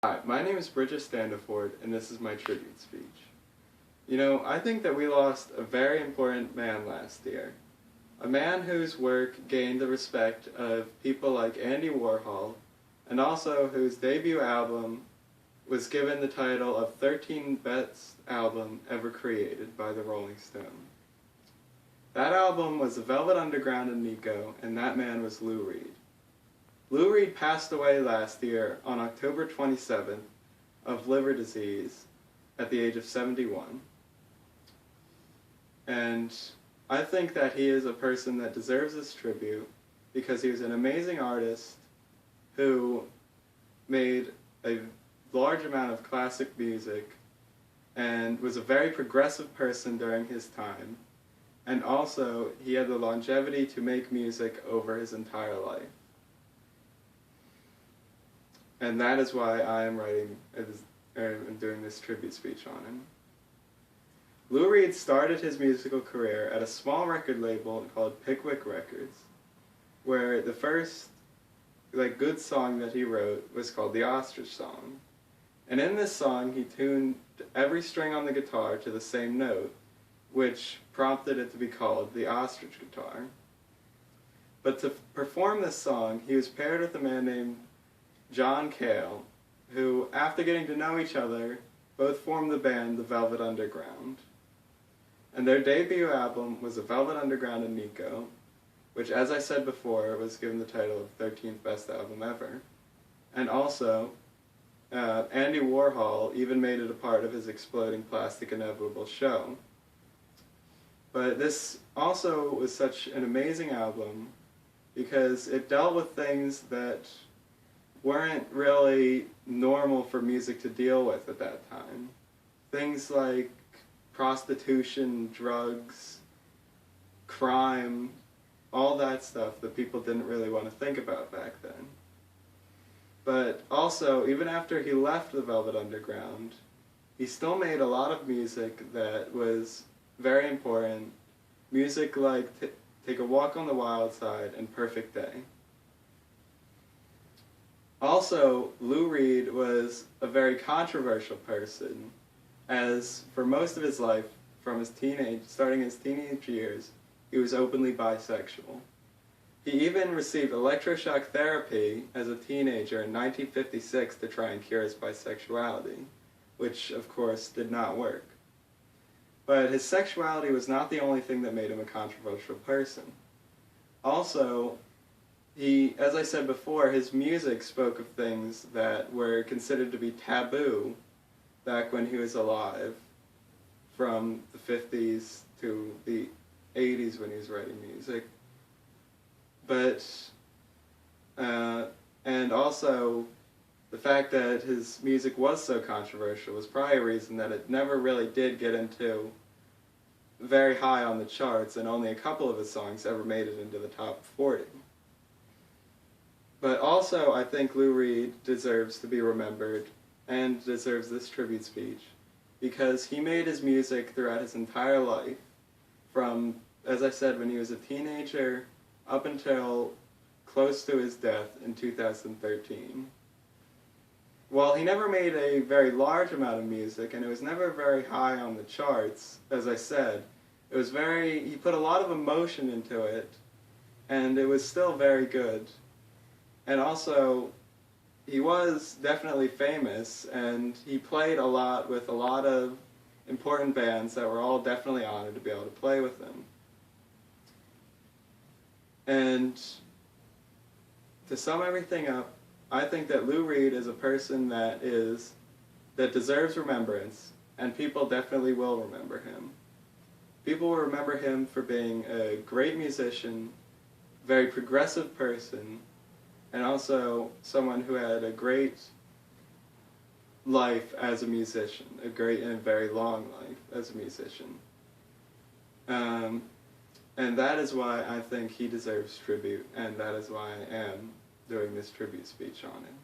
Hi, my name is Standiford, and this is my tribute speech. I think that we lost a very important man last year. A man whose work gained the respect of people like Andy Warhol, and also whose debut album was given the title of 13th Best Album Ever Created by the Rolling Stones. That album was The Velvet Underground and Nico, and that man was Lou Reed. Lou Reed passed away last year on October 27th of liver disease at the age of 71. And I think that he is a person that deserves this tribute because he was an amazing artist who made a large amount of classic music and was a very progressive person during his time. And also, he had the longevity to make music over his entire life. And that is why I am doing this tribute speech on him. Lou Reed started his musical career at a small record label called Pickwick Records, where the first good song that he wrote was called The Ostrich Song. And in this song, he tuned every string on the guitar to the same note, which prompted it to be called the ostrich guitar. But to perform this song, he was paired with a man named John Cale, who, after getting to know each other, both formed the band The Velvet Underground. And their debut album was The Velvet Underground and Nico, which, as I said before, was given the title of 13th Best Album Ever. And also, Andy Warhol even made it a part of his Exploding Plastic Inevitable show. But this also was such an amazing album because it dealt with things that weren't really normal for music to deal with at that time. Things like prostitution, drugs, crime, all that stuff that people didn't really want to think about back then. But also, even after he left the Velvet Underground, he still made a lot of music that was very important. Music like Take a Walk on the Wild Side and Perfect Day. Also, Lou Reed was a very controversial person, as for most of his life, starting his teenage years, he was openly bisexual. He even received electroshock therapy as a teenager in 1956 to try and cure his bisexuality, which of course did not work. But his sexuality was not the only thing that made him a controversial person. Also, as I said before, his music spoke of things that were considered to be taboo back when he was alive, from the 50s to the 80s when he was writing music. But, and also, the fact that his music was so controversial was probably a reason that it never really did get into very high on the charts, and only a couple of his songs ever made it into the top 40. But also, I think Lou Reed deserves to be remembered and deserves this tribute speech because he made his music throughout his entire life, from, as I said, when he was a teenager up until close to his death in 2013. While he never made a very large amount of music, and it was never very high on the charts, as I said, he put a lot of emotion into it, and it was still very good. And also, he was definitely famous, and he played a lot with a lot of important bands that were all definitely honored to be able to play with him. And to sum everything up, I think that Lou Reed is a person that deserves remembrance, and people definitely will remember him. People will remember him for being a great musician, very progressive person, and also someone who had a great life as a musician, a great and very long life as a musician. And that is why I think he deserves tribute, and that is why I am doing this tribute speech on him.